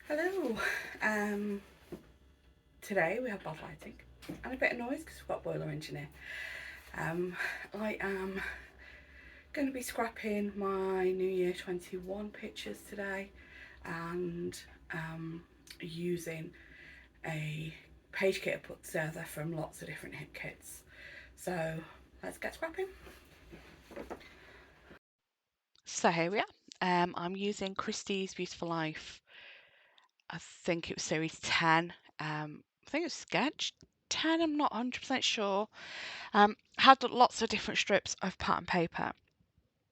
Hello. Um, Today we have bad lighting and a bit of noise because we've got boiler engineer. I am going to be scrapping my New Year 21 pictures today and using a page kit I put together from lots of different hip kits. So let's get scrapping. So here we are. I'm using Christy's Beautiful Life. I think it was series 10. I think it was sketch 10. I'm not 100% sure. Had lots of different strips of pattern paper.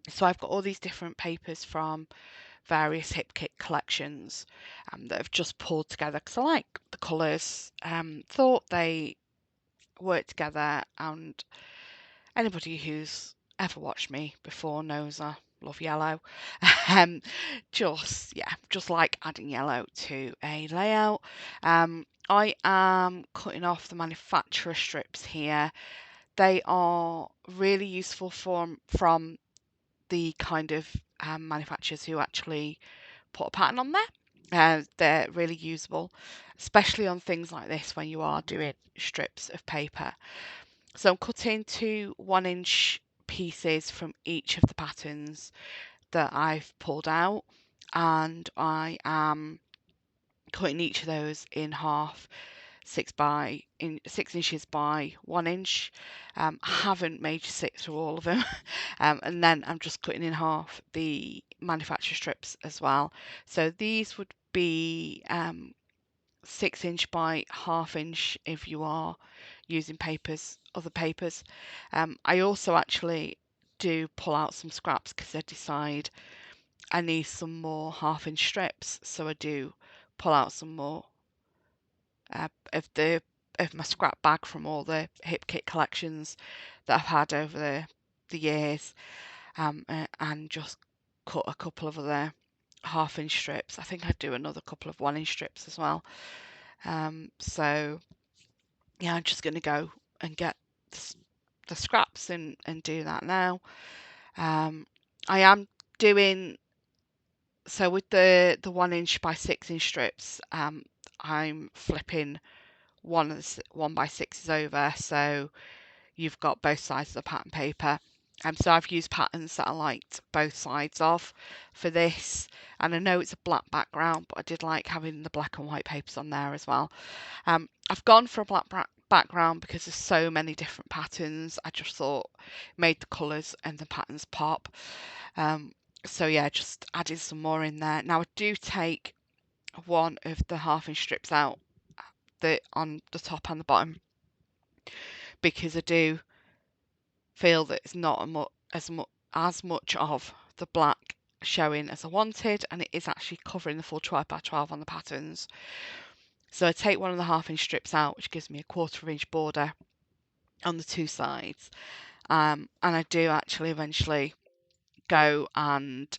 So I've got all these different papers from various hip kit collections that I've just pulled together because I like the colours. Thought they worked together, and anybody who's ever watched me before knows I love yellow. Um, just like adding yellow to a layout. I am cutting off the manufacturer strips here. They are really useful from the kind of manufacturers who actually put a pattern on there. They're really usable, especially on things like this when you are doing strips of paper. So I'm cutting two 1 inch pieces from each of the patterns that I've pulled out, and I am cutting each of those in half, 6 inches by 1 inch. I haven't made you sit through all of them, and then I'm just cutting in half the manufacturer strips as well. So these would be 6 inch by ½ inch if you are using other papers. I also actually do pull out some scraps because I decide I need some more ½ inch strips, so I do pull out some more of my scrap bag from all the hip kit collections that I've had over the years, and just cut a couple of other ½ inch strips. I think I'd do another couple of 1 inch strips as well. So yeah, I'm just going to go and get the scraps and do that now. I am doing so with the 1 inch by 6 inch strips. I'm flipping 1 by 6s over, so you've got both sides of the pattern paper. So I've used patterns that I liked both sides of for this, and I know it's a black background, but I did like having the black and white papers on there as well. I've gone for a black background because there's so many different patterns. I just thought it made the colours and the patterns pop. Um, so yeah, just added some more in there. Now I do take one of the ½ inch strips out on the top and the bottom because I do feel that it's not as much of the black showing as I wanted, and it is actually covering the full 12x12 on the patterns. So I take one of the ½ inch strips out, which gives me a 1/4 inch border on the two sides. And I do actually eventually go and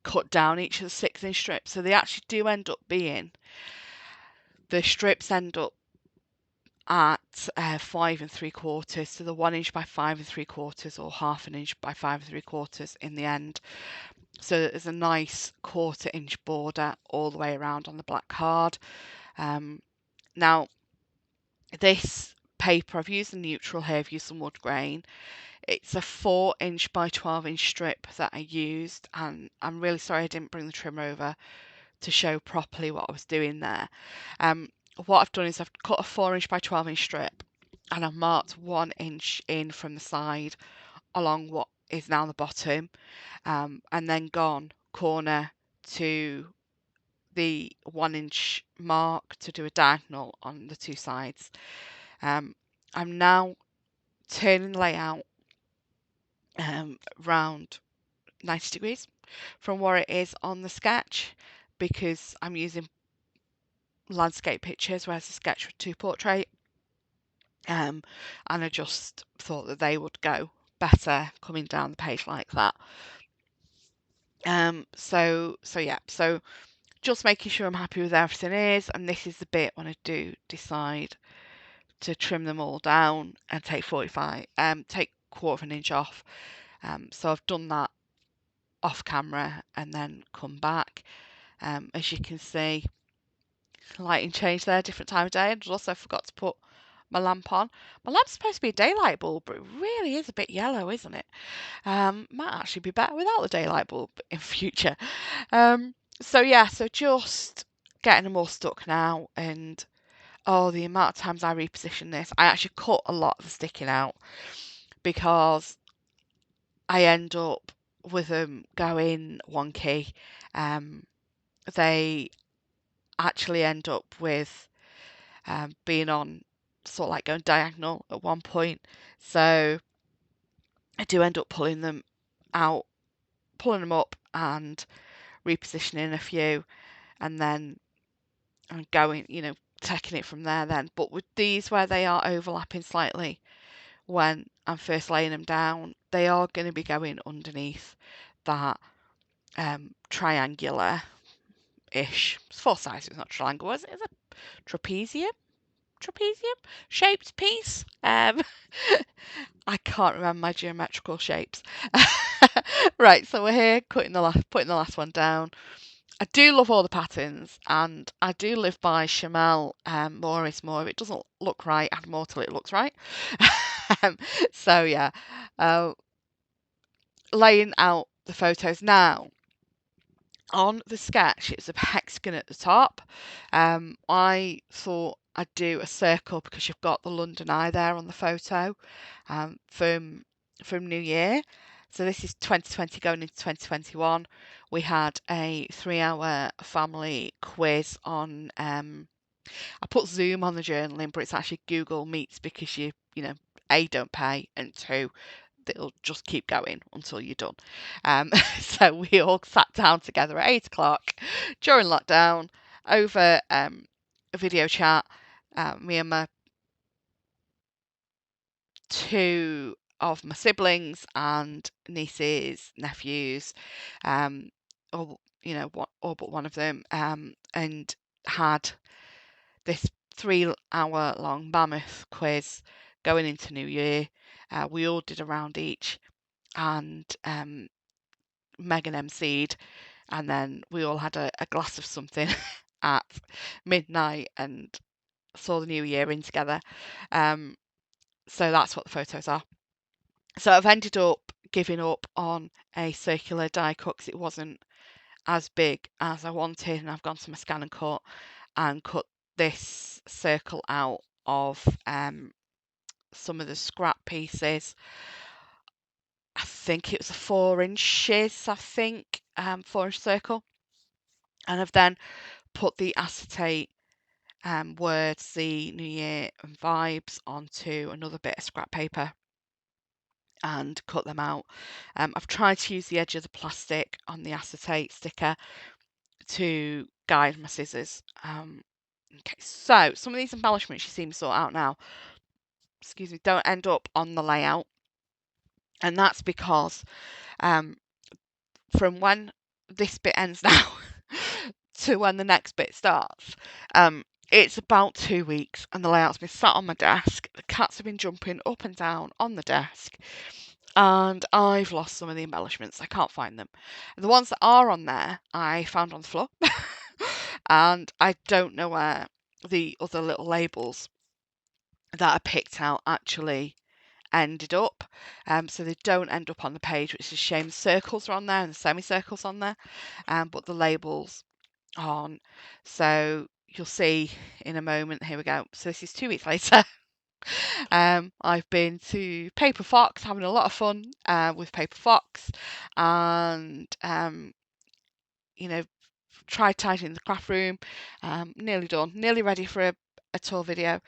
cut down each of the 6 inch strips. So they actually do end up being, the strips end up at 5 3/4. So the 1 inch by 5 3/4 or ½ inch by 5 3/4 in the end. So there's a nice 1/4 inch border all the way around on the black card. Now this paper, I've used the neutral here, I've used some wood grain. It's a 4 inch by 12 inch strip that I used, and I'm really sorry I didn't bring the trimmer over to show properly what I was doing there. What I've done is I've cut a 4 inch by 12 inch strip, and I've marked 1 inch in from the side along what is now the bottom, and then gone corner to the 1 inch mark to do a diagonal on the two sides. I'm now turning the layout round 90 degrees from where it is on the sketch, because I'm using landscape pictures, whereas the sketch was 2 portrait. And I just thought that they would go better coming down the page like that. So just making sure I'm happy with everything is, and this is the bit when I do decide to trim them all down and take 1/4 inch off. So I've done that off camera and then come back. As you can see, lighting changed there, different time of day. And also forgot to put my lamp on. My lamp's supposed to be a daylight bulb, but it really is a bit yellow, isn't it? Might actually be better without the daylight bulb in future. So yeah, so just getting them all stuck now, and oh, the amount of times I reposition this, I actually cut a lot of the sticking out because I end up with them going wonky. They actually end up with being on sort of like going diagonal at one point. So I do end up pulling them out, pulling them up and repositioning a few, and then I'm going, taking it from there then. But with these where they are overlapping slightly when I'm first laying them down, they are going to be going underneath that triangular-ish. It's four sizes, it's not triangle, is it? It's a trapezium shaped piece. I can't remember my geometrical shapes. Right, so we're here putting the last one down. I do love all the patterns, and I do live by Chamel. More is more. If it doesn't look right, add more till it looks right. So yeah, laying out the photos now. On the sketch, it's a hexagon at the top. I thought I'd do a circle because you've got the London Eye there on the photo from New Year. So this is 2020 going into 2021. We had a 3-hour family quiz on. I put Zoom on the journaling, but it's actually Google Meets because A, don't pay, and two, they'll just keep going until you're done. So we all sat down together at 8 o'clock during lockdown over a video chat. Me and my two of my siblings and nieces, nephews, all all but one of them, and had this 3-hour long mammoth quiz going into New Year. We all did a round each, and Megan emceed, and then we all had a glass of something at midnight and saw the new year in together. So that's what the photos are. So I've ended up giving up on a circular die cut because it wasn't as big as I wanted, and I've gone to my scan and cut this circle out of some of the scrap pieces. I think it was 4 inches, 4-inch circle. And I've then put the acetate words, the New Year and vibes onto another bit of scrap paper and cut them out. I've tried to use the edge of the plastic on the acetate sticker to guide my scissors. Okay, so some of these embellishments you see me sort out now, excuse me, don't end up on the layout. And that's because from when this bit ends now to when the next bit starts, it's about 2 weeks, and the layout's been sat on my desk. The cats have been jumping up and down on the desk, and I've lost some of the embellishments. I can't find them. The ones that are on there, I found on the floor, and I don't know where the other little labels that I picked out actually ended up. So they don't end up on the page, which is a shame. The circles are on there and the semicircles on there, but the labels aren't. So you'll see in a moment. Here we go. So this is 2 weeks later. I've been to Paper Fox, having a lot of fun with Paper Fox, and tried tidying the craft room. Nearly done, nearly ready for a tour video.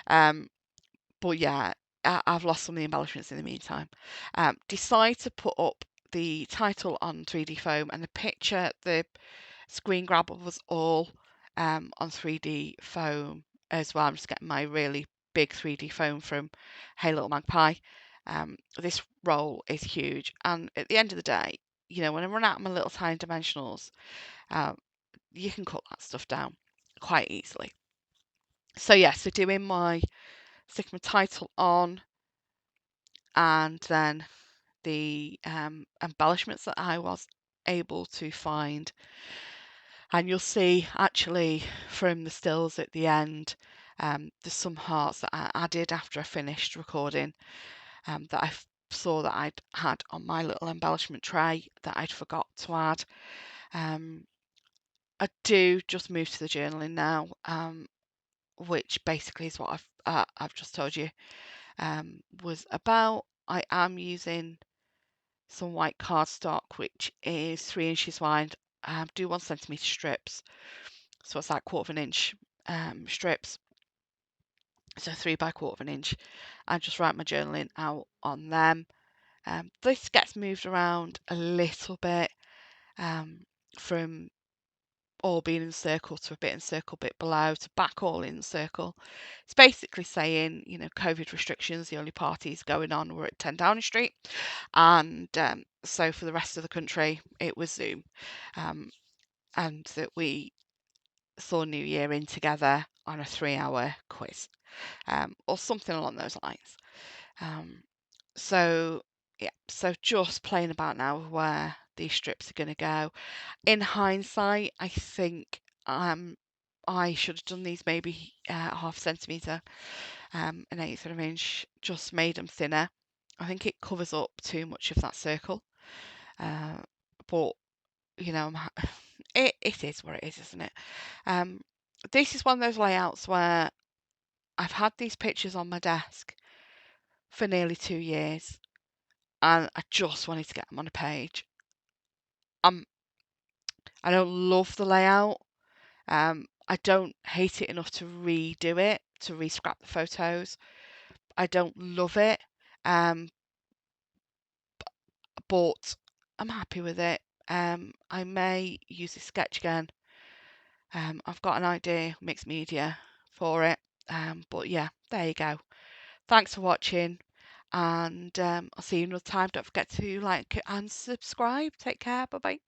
But yeah, I've lost some of the embellishments in the meantime. Decide to put up the title on 3D foam, and the picture, the screen grab was all on 3D foam as well. I'm just getting my really big 3D foam from Hey Little Magpie. This roll is huge, and at the end of the day, when I run out of my little tiny dimensionals, you can cut that stuff down quite easily. So yeah, so doing my sticking my title on, and then the embellishments that I was able to find And you'll see actually from the stills at the end, there's some hearts that I added after I finished recording, that I saw that I'd had on my little embellishment tray that I'd forgot to add. I do just move to the journaling now, which basically is what I've just told you, was about. I am using some white cardstock, which is 3 inches wide. Do 1 centimetre strips, so it's like 1/4 inch strips, so 3 by 1/4 inch. I just write my journaling out on them. This gets moved around a little bit, from all being in circle to a bit in circle, bit below to back all in circle. It's basically saying, you know, COVID restrictions, the only parties going on were at 10 Downing Street, and so for the rest of the country it was Zoom, and that we saw New Year in together on a 3-hour quiz, or something along those lines. So yeah, so just playing about now with where these strips are going to go. In hindsight, I think I should have done these maybe 1/2 centimetre, 1/8 of an inch, just made them thinner. I think it covers up too much of that circle, but you know, it is what it is, isn't it? This is one of those layouts where I've had these pictures on my desk for nearly 2 years, and I just wanted to get them on a page. I don't love the layout. I don't hate it enough to redo it, to re-scrap the photos. I don't love it, um, but I'm happy with it. I may use this sketch again. I've got an idea, mixed media, for it. But yeah, there you go. Thanks for watching, and I'll see you another time. Don't forget to like and subscribe. Take care. Bye bye.